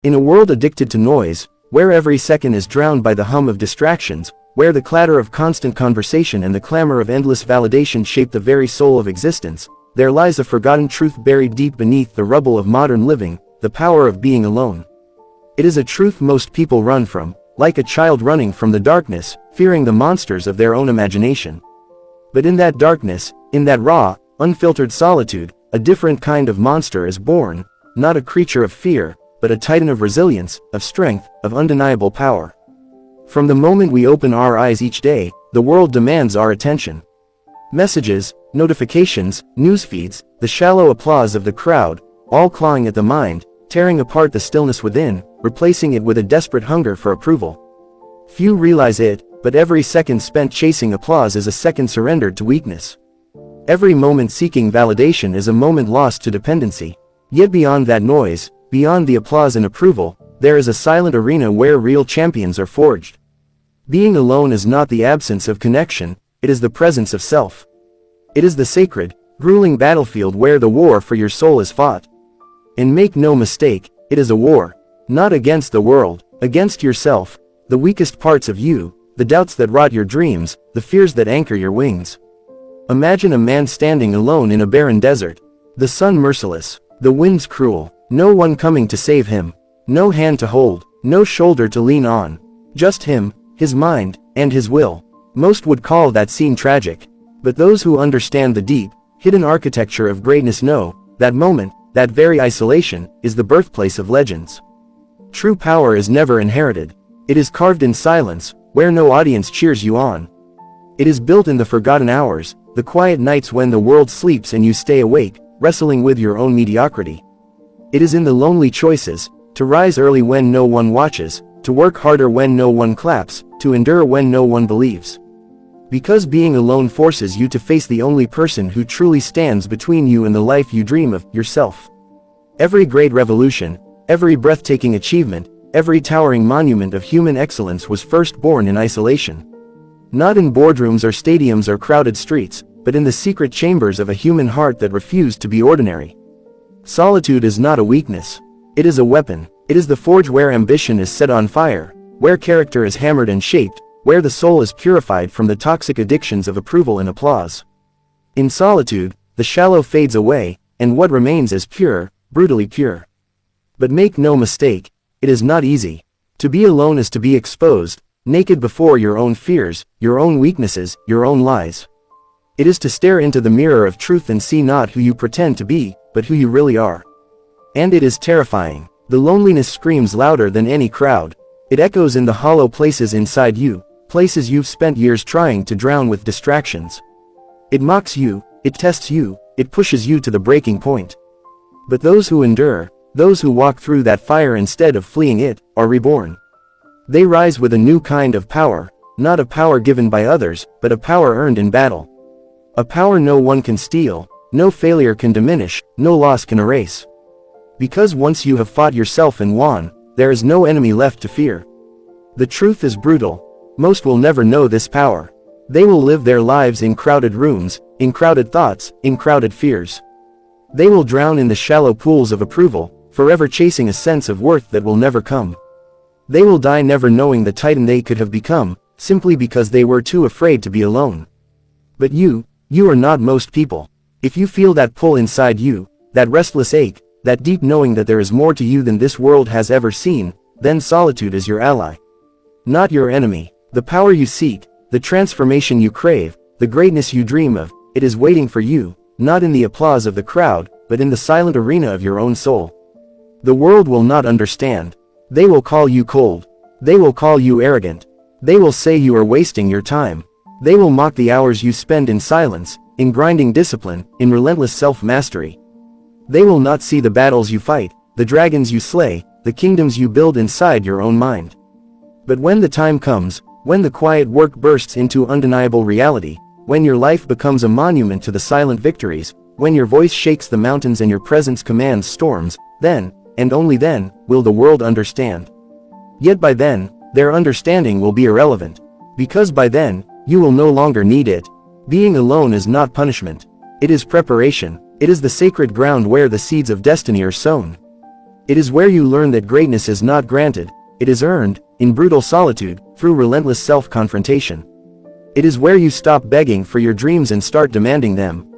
In a world addicted to noise, where every second is drowned by the hum of distractions, where the clatter of constant conversation and the clamor of endless validation shape the very soul of existence, there lies a forgotten truth buried deep beneath the rubble of modern living, the power of being alone. It is a truth most people run from, like a child running from the darkness, fearing the monsters of their own imagination. But in that darkness, in that raw, unfiltered solitude, a different kind of monster is born, not a creature of fear, but a titan of resilience, of strength, of undeniable power. From the moment we open our eyes each day, the world demands our attention. Messages, notifications, news feeds, the shallow applause of the crowd, all clawing at the mind, tearing apart the stillness within, replacing it with a desperate hunger for approval. Few realize it, but every second spent chasing applause is a second surrendered to weakness. Every moment seeking validation is a moment lost to dependency. Yet beyond that noise, beyond the applause and approval, there is a silent arena where real champions are forged. Being alone is not the absence of connection, it is the presence of self. It is the sacred, grueling battlefield where the war for your soul is fought. And make no mistake, it is a war, not against the world, against yourself, the weakest parts of you, the doubts that rot your dreams, the fears that anchor your wings. Imagine a man standing alone in a barren desert, the sun merciless, the winds cruel, no one coming to save him, no hand to hold, no shoulder to lean on, just him, his mind, and his will. Most would call that scene tragic, but those who understand the deep, hidden architecture of greatness know, that moment, that very isolation, is the birthplace of legends. True power is never inherited. It is carved in silence, where no audience cheers you on. It is built in the forgotten hours, the quiet nights when the world sleeps and you stay awake, wrestling with your own mediocrity. It is in the lonely choices, to rise early when no one watches, to work harder when no one claps, to endure when no one believes. Because being alone forces you to face the only person who truly stands between you and the life you dream of, yourself. Every great revolution, every breathtaking achievement, every towering monument of human excellence was first born in isolation. Not in boardrooms or stadiums or crowded streets, but in the secret chambers of a human heart that refused to be ordinary. Solitude is not a weakness. It is a weapon. It is the forge where ambition is set on fire, where character is hammered and shaped, where the soul is purified from the toxic addictions of approval and applause. In solitude, the shallow fades away, and what remains is pure, brutally pure. But make no mistake, it is not easy. To be alone is to be exposed, naked before your own fears, your own weaknesses, your own lies. It is to stare into the mirror of truth and see not who you pretend to be, but who you really are. And it is terrifying. The loneliness screams louder than any crowd. It echoes in the hollow places inside you, places you've spent years trying to drown with distractions. It mocks you, it tests you, it pushes you to the breaking point. But those who endure, those who walk through that fire instead of fleeing it, are reborn. They rise with a new kind of power, not a power given by others, but a power earned in battle. A power no one can steal, no failure can diminish, no loss can erase. Because once you have fought yourself and won, there is no enemy left to fear. The truth is brutal. Most will never know this power. They will live their lives in crowded rooms, in crowded thoughts, in crowded fears. They will drown in the shallow pools of approval, forever chasing a sense of worth that will never come. They will die never knowing the titan they could have become, simply because they were too afraid to be alone. But you are not most people. If you feel that pull inside you, that restless ache, that deep knowing that there is more to you than this world has ever seen, then solitude is your ally. Not your enemy. The power you seek, the transformation you crave, the greatness you dream of, it is waiting for you, not in the applause of the crowd, but in the silent arena of your own soul. The world will not understand. They will call you cold. They will call you arrogant. They will say you are wasting your time. They will mock the hours you spend in silence, in grinding discipline, in relentless self-mastery. They will not see the battles you fight, the dragons you slay, the kingdoms you build inside your own mind. But when the time comes, when the quiet work bursts into undeniable reality, when your life becomes a monument to the silent victories, when your voice shakes the mountains and your presence commands storms, then, and only then, will the world understand. Yet by then, their understanding will be irrelevant. Because by then, you will no longer need it. Being alone is not punishment. It is preparation. It is the sacred ground where the seeds of destiny are sown. It is where you learn that greatness is not granted, it is earned, in brutal solitude, through relentless self-confrontation. It is where you stop begging for your dreams and start demanding them.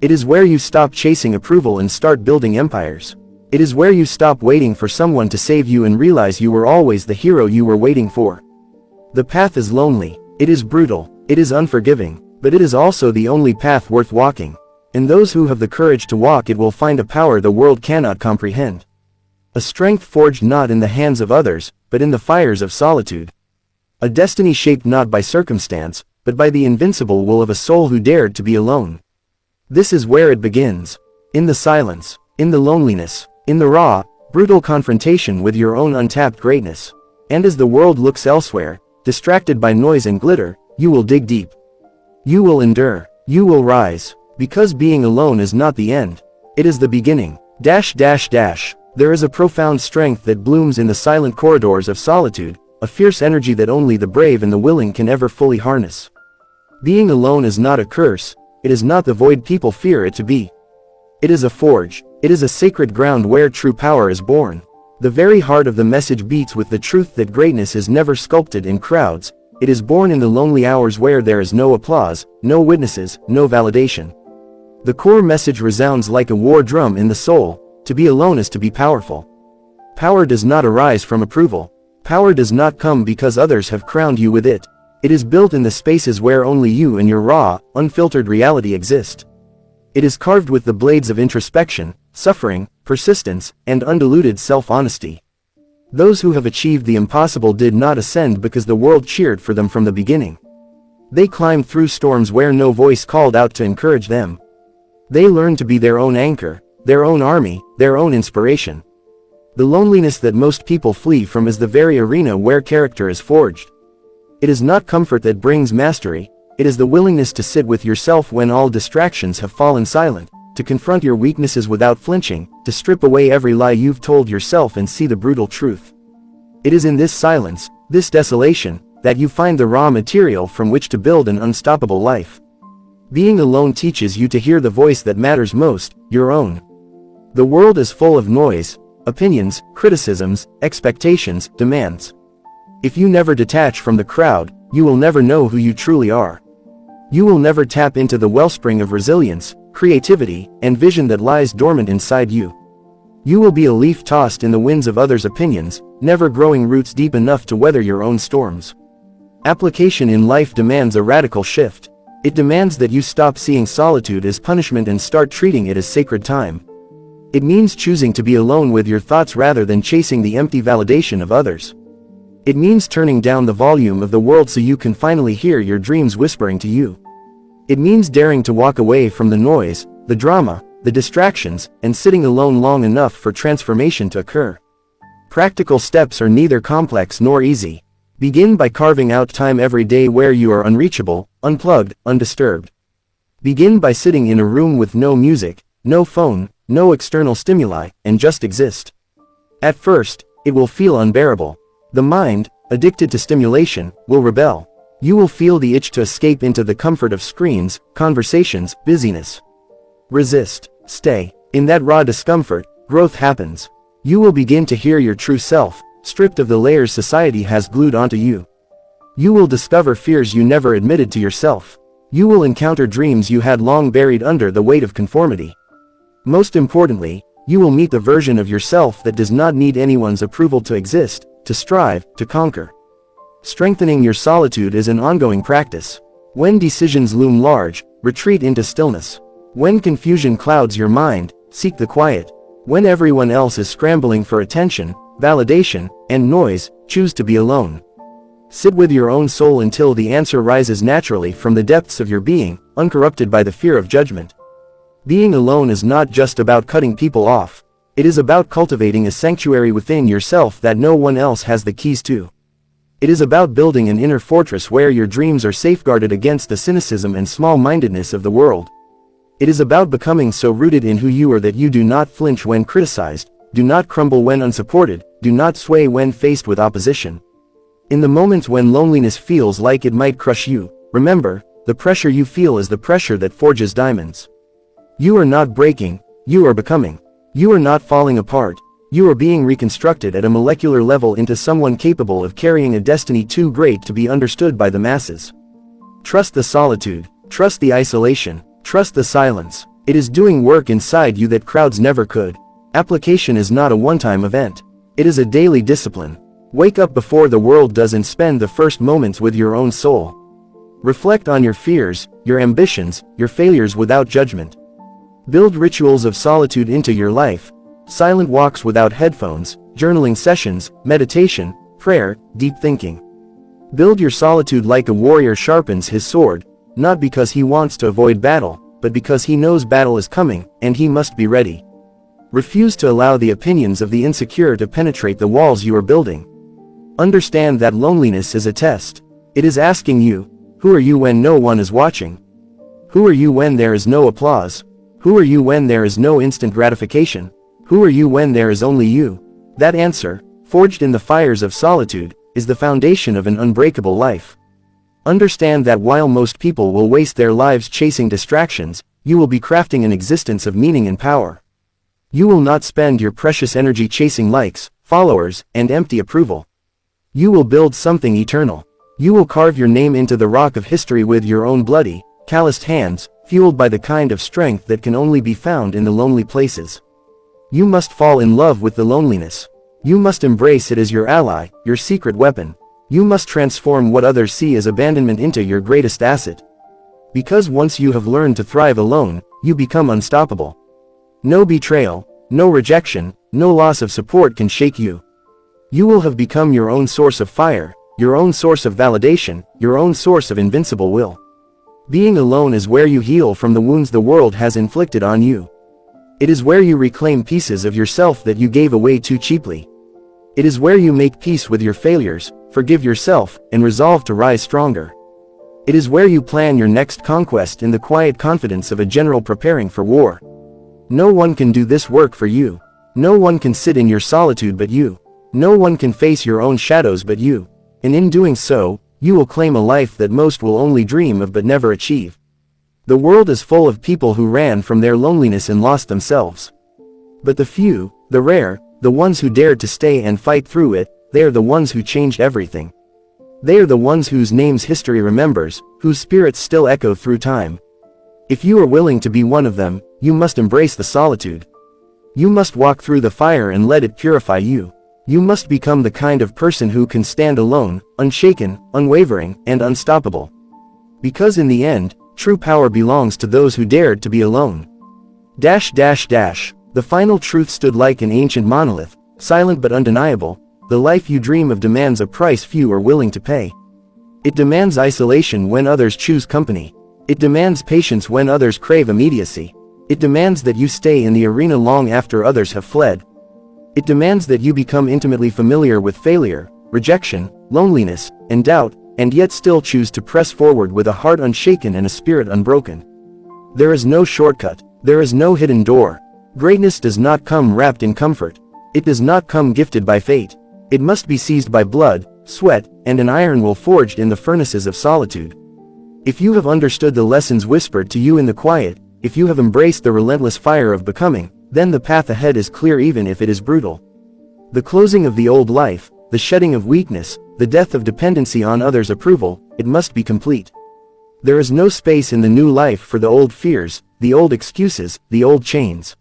It is where you stop chasing approval and start building empires. It is where you stop waiting for someone to save you and realize you were always the hero you were waiting for. The path is lonely, it is brutal, it is unforgiving, but it is also the only path worth walking. And those who have the courage to walk it will find a power the world cannot comprehend. A strength forged not in the hands of others, but in the fires of solitude. A destiny shaped not by circumstance, but by the invincible will of a soul who dared to be alone. This is where it begins. In the silence, in the loneliness, in the raw, brutal confrontation with your own untapped greatness. And as the world looks elsewhere, distracted by noise and glitter, you will dig deep. You will endure. You will rise. Because being alone is not the end. It is the beginning. There is a profound strength that blooms in the silent corridors of solitude, a fierce energy that only the brave and the willing can ever fully harness. Being alone is not a curse, it is not the void people fear it to be. It is a forge, it is a sacred ground where true power is born. The very heart of the message beats with the truth that greatness is never sculpted in crowds, it is born in the lonely hours where there is no applause, no witnesses, no validation. The core message resounds like a war drum in the soul. To be alone is to be powerful. Power does not arise from approval. Power does not come because others have crowned you with it. It is built in the spaces where only you and your raw, unfiltered reality exist. It is carved with the blades of introspection, suffering, persistence, and undiluted self-honesty. Those who have achieved the impossible did not ascend because the world cheered for them from the beginning. They climbed through storms where no voice called out to encourage them. They learned to be their own anchor, their own army, their own inspiration. The loneliness that most people flee from is the very arena where character is forged. It is not comfort that brings mastery, it is the willingness to sit with yourself when all distractions have fallen silent, to confront your weaknesses without flinching, to strip away every lie you've told yourself and see the brutal truth. It is in this silence, this desolation, that you find the raw material from which to build an unstoppable life. Being alone teaches you to hear the voice that matters most, your own. The world is full of noise, opinions, criticisms, expectations, demands. If you never detach from the crowd, you will never know who you truly are. You will never tap into the wellspring of resilience, creativity, and vision that lies dormant inside you. You will be a leaf tossed in the winds of others' opinions, never growing roots deep enough to weather your own storms. Application in life demands a radical shift. It demands that you stop seeing solitude as punishment and start treating it as sacred time. It means choosing to be alone with your thoughts rather than chasing the empty validation of others. It means turning down the volume of the world so you can finally hear your dreams whispering to you. It means daring to walk away from the noise, the drama, the distractions, and sitting alone long enough for transformation to occur. Practical steps are neither complex nor easy. Begin by carving out time every day where you are unreachable, unplugged, undisturbed. Begin by sitting in a room with no music, no phone, no external stimuli, and just exist. At first, it will feel unbearable. The mind, addicted to stimulation, will rebel. You will feel the itch to escape into the comfort of screens, conversations, busyness. Resist. Stay. In that raw discomfort, growth happens. You will begin to hear your true self, stripped of the layers society has glued onto you. You will discover fears you never admitted to yourself. You will encounter dreams you had long buried under the weight of conformity. Most importantly, you will meet the version of yourself that does not need anyone's approval to exist, to strive, to conquer. Strengthening your solitude is an ongoing practice. When decisions loom large, retreat into stillness. When confusion clouds your mind, seek the quiet. When everyone else is scrambling for attention, validation, and noise, choose to be alone. Sit with your own soul until the answer rises naturally from the depths of your being, uncorrupted by the fear of judgment. Being alone is not just about cutting people off. It is about cultivating a sanctuary within yourself that no one else has the keys to. It is about building an inner fortress where your dreams are safeguarded against the cynicism and small-mindedness of the world. It is about becoming so rooted in who you are that you do not flinch when criticized, do not crumble when unsupported, do not sway when faced with opposition. In the moments when loneliness feels like it might crush you, remember, the pressure you feel is the pressure that forges diamonds. You are not breaking, you are becoming. You are not falling apart, You are being reconstructed at a molecular level into someone capable of carrying a destiny too great to be understood by the masses. Trust the solitude, trust the isolation, trust the silence. It is doing work inside you that crowds never could. Application is not a one-time event. It is a daily discipline. Wake up before the world does and spend the first moments with your own soul. Reflect on your fears, your ambitions, your failures without judgment. Build rituals of solitude into your life. Silent walks without headphones, journaling sessions, meditation, prayer, deep thinking. Build your solitude like a warrior sharpens his sword, not because he wants to avoid battle, but because he knows battle is coming, and he must be ready. Refuse to allow the opinions of the insecure to penetrate the walls you are building. Understand that loneliness is a test. It is asking you, who are you when no one is watching? Who are you when there is no applause? Who are you when there is no instant gratification? Who are you when there is only you? That answer, forged in the fires of solitude, is the foundation of an unbreakable life. Understand that while most people will waste their lives chasing distractions, you will be crafting an existence of meaning and power. You will not spend your precious energy chasing likes, followers, and empty approval. You will build something eternal. You will carve your name into the rock of history with your own bloody, calloused hands, fueled by the kind of strength that can only be found in the lonely places. You must fall in love with the loneliness. You must embrace it as your ally, your secret weapon. You must transform what others see as abandonment into your greatest asset. Because once you have learned to thrive alone, you become unstoppable. No betrayal, no rejection, no loss of support can shake you. You will have become your own source of fire, your own source of validation, your own source of invincible will. Being alone is where you heal from the wounds the world has inflicted on you. It is where you reclaim pieces of yourself that you gave away too cheaply. It is where you make peace with your failures, forgive yourself, and resolve to rise stronger. It is where you plan your next conquest in the quiet confidence of a general preparing for war. No one can do this work for you. No one can sit in your solitude but you. No one can face your own shadows but you. And in doing so, you will claim a life that most will only dream of but never achieve. The world is full of people who ran from their loneliness and lost themselves. But the few, the rare, the ones who dared to stay and fight through it, they are the ones who changed everything. They are the ones whose names history remembers, whose spirits still echo through time. If you are willing to be one of them, you must embrace the solitude. You must walk through the fire and let it purify you. You must become the kind of person who can stand alone, unshaken, unwavering, and unstoppable. Because in the end, true power belongs to those who dared to be alone. The final truth stood like an ancient monolith, silent but undeniable. The life you dream of demands a price few are willing to pay. It demands isolation when others choose company. It demands patience when others crave immediacy. It demands that you stay in the arena long after others have fled. It demands that you become intimately familiar with failure, rejection, loneliness, and doubt, and yet still choose to press forward with a heart unshaken and a spirit unbroken. There is no shortcut. There is no hidden door. Greatness does not come wrapped in comfort. It does not come gifted by fate. It must be seized by blood, sweat, and an iron will forged in the furnaces of solitude. If you have understood the lessons whispered to you in the quiet, if you have embraced the relentless fire of becoming, then the path ahead is clear even if it is brutal. The closing of the old life, the shedding of weakness, the death of dependency on others' approval, it must be complete. There is no space in the new life for the old fears, the old excuses, the old chains.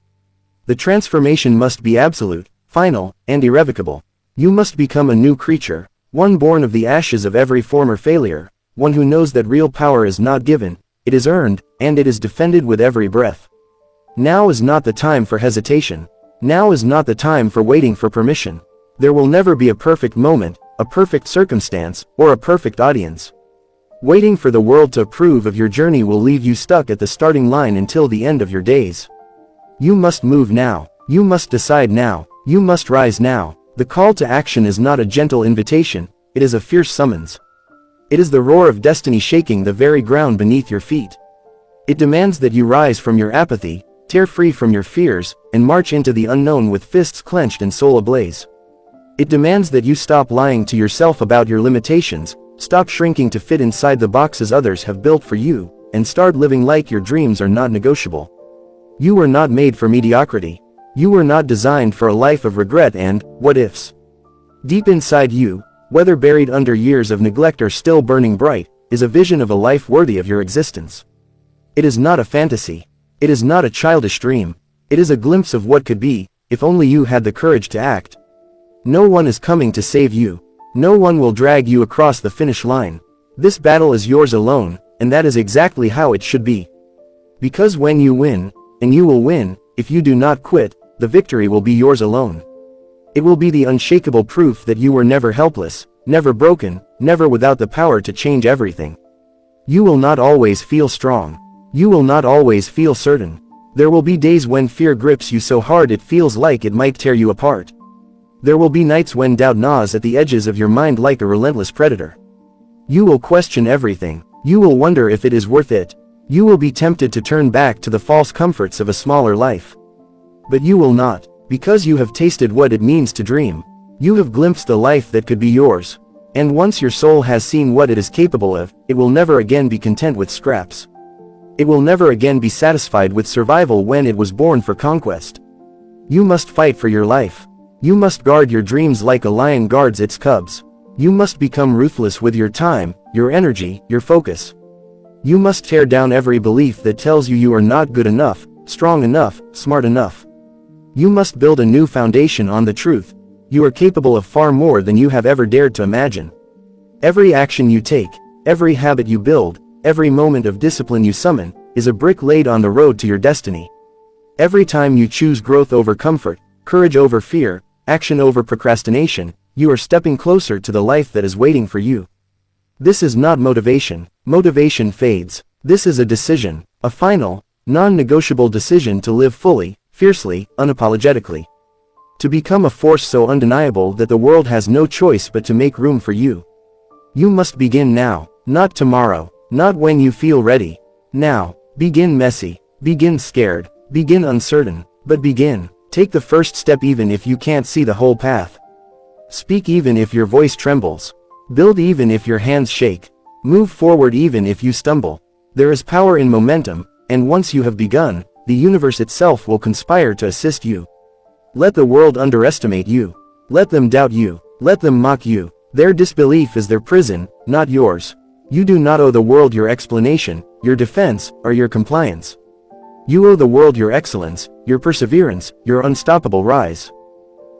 The transformation must be absolute, final, and irrevocable. You must become a new creature, one born of the ashes of every former failure, one who knows that real power is not given, it is earned, and it is defended with every breath. Now is not the time for hesitation. Now is not the time for waiting for permission. There will never be a perfect moment, a perfect circumstance, or a perfect audience. Waiting for the world to approve of your journey will leave you stuck at the starting line until the end of your days. You must move now. You must decide now. You must rise now. The call to action is not a gentle invitation, it is a fierce summons. It is the roar of destiny shaking the very ground beneath your feet. It demands that you rise from your apathy, tear free from your fears, and march into the unknown with fists clenched and soul ablaze. It demands that you stop lying to yourself about your limitations, stop shrinking to fit inside the boxes others have built for you, and start living like your dreams are not negotiable. You were not made for mediocrity. You were not designed for a life of regret and what-ifs. Deep inside you, whether buried under years of neglect or still burning bright, is a vision of a life worthy of your existence. It is not a fantasy. It is not a childish dream. It is a glimpse of what could be, if only you had the courage to act. No one is coming to save you. No one will drag you across the finish line. This battle is yours alone, and that is exactly how it should be. Because when you win, and you will win, if you do not quit, the victory will be yours alone. It will be the unshakable proof that you were never helpless, never broken, never without the power to change everything. You will not always feel strong. You will not always feel certain. There will be days when fear grips you so hard it feels like it might tear you apart. There will be nights when doubt gnaws at the edges of your mind like a relentless predator. You will question everything. You will wonder if it is worth it. You will be tempted to turn back to the false comforts of a smaller life. But you will not, because you have tasted what it means to dream. You have glimpsed the life that could be yours. And once your soul has seen what it is capable of, it will never again be content with scraps. It will never again be satisfied with survival when it was born for conquest. You must fight for your life. You must guard your dreams like a lion guards its cubs. You must become ruthless with your time, your energy, your focus. You must tear down every belief that tells you are not good enough, strong enough, smart enough. You must build a new foundation on the truth. You are capable of far more than you have ever dared to imagine. Every action you take, every habit you build, every moment of discipline you summon, is a brick laid on the road to your destiny. Every time you choose growth over comfort, courage over fear, action over procrastination, you are stepping closer to the life that is waiting for you. This is not motivation. Motivation fades. This is a decision, a final, non-negotiable decision to live fully, fiercely, unapologetically. To become a force so undeniable that the world has no choice but to make room for you. You must begin now, not tomorrow, not when you feel ready. Now, begin messy, begin scared, begin uncertain, but begin. Take the first step even if you can't see the whole path. Speak even if your voice trembles. Build even if your hands shake. Move forward even if you stumble. There is power in momentum, and once you have begun, the universe itself will conspire to assist you. Let the world underestimate you. Let them doubt you. Let them mock you. Their disbelief is their prison, not yours. You do not owe the world your explanation, your defense, or your compliance. You owe the world your excellence, your perseverance, your unstoppable rise.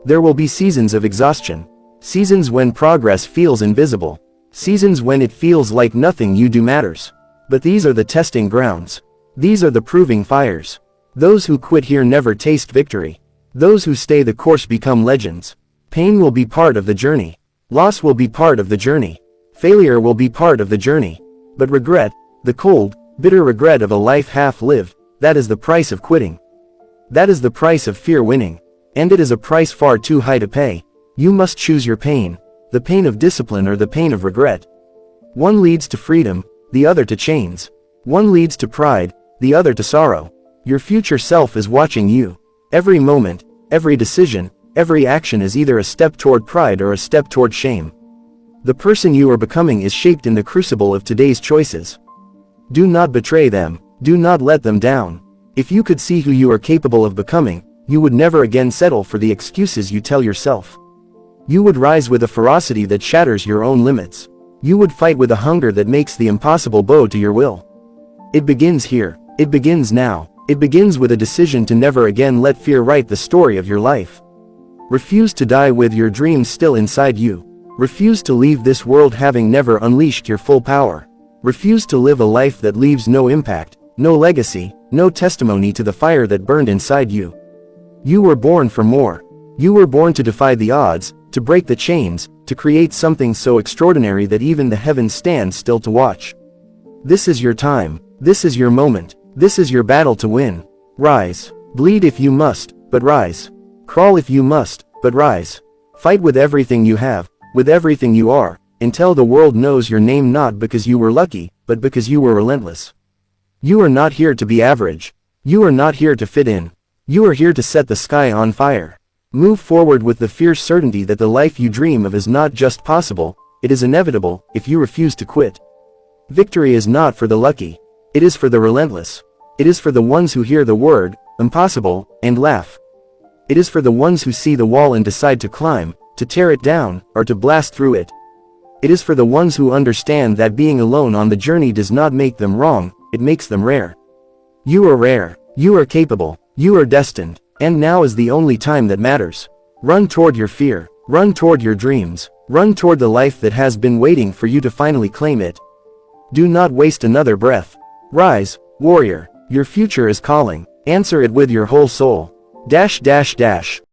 There will be seasons of exhaustion. Seasons when progress feels invisible. Seasons when it feels like nothing you do matters. But these are the testing grounds. These are the proving fires. Those who quit here never taste victory. Those who stay the course become legends. Pain will be part of the journey. Loss will be part of the journey. Failure will be part of the journey. But regret, the cold, bitter regret of a life half-lived, that is the price of quitting. That is the price of fear winning. And it is a price far too high to pay. You must choose your pain. The pain of discipline or the pain of regret. One leads to freedom, the other to chains. One leads to pride, the other to sorrow. Your future self is watching you. Every moment, every decision, every action is either a step toward pride or a step toward shame. The person you are becoming is shaped in the crucible of today's choices. Do not betray them. Do not let them down. If you could see who you are capable of becoming, you would never again settle for the excuses you tell yourself. You would rise with a ferocity that shatters your own limits. You would fight with a hunger that makes the impossible bow to your will. It begins here. It begins now. It begins with a decision to never again let fear write the story of your life. Refuse to die with your dreams still inside you. Refuse to leave this world having never unleashed your full power. Refuse to live a life that leaves no impact, no legacy, no testimony to the fire that burned inside you. You were born for more. You were born to defy the odds, to break the chains, to create something so extraordinary that even the heavens stand still to watch. This is your time. This is your moment. This is your battle to win. Rise. Bleed if you must, but rise. Crawl if you must, but rise. Fight with everything you have, with everything you are, until the world knows your name not because you were lucky, but because you were relentless. You are not here to be average. You are not here to fit in. You are here to set the sky on fire. Move forward with the fierce certainty that the life you dream of is not just possible, it is inevitable, if you refuse to quit. Victory is not for the lucky. It is for the relentless. It is for the ones who hear the word, impossible, and laugh. It is for the ones who see the wall and decide to climb, to tear it down, or to blast through it. It is for the ones who understand that being alone on the journey does not make them wrong, it makes them rare. You are rare. You are capable. You are destined. And now is the only time that matters. Run toward your fear. Run toward your dreams. Run toward the life that has been waiting for you to finally claim it. Do not waste another breath. Rise, warrior. Your future is calling. Answer it with your whole soul.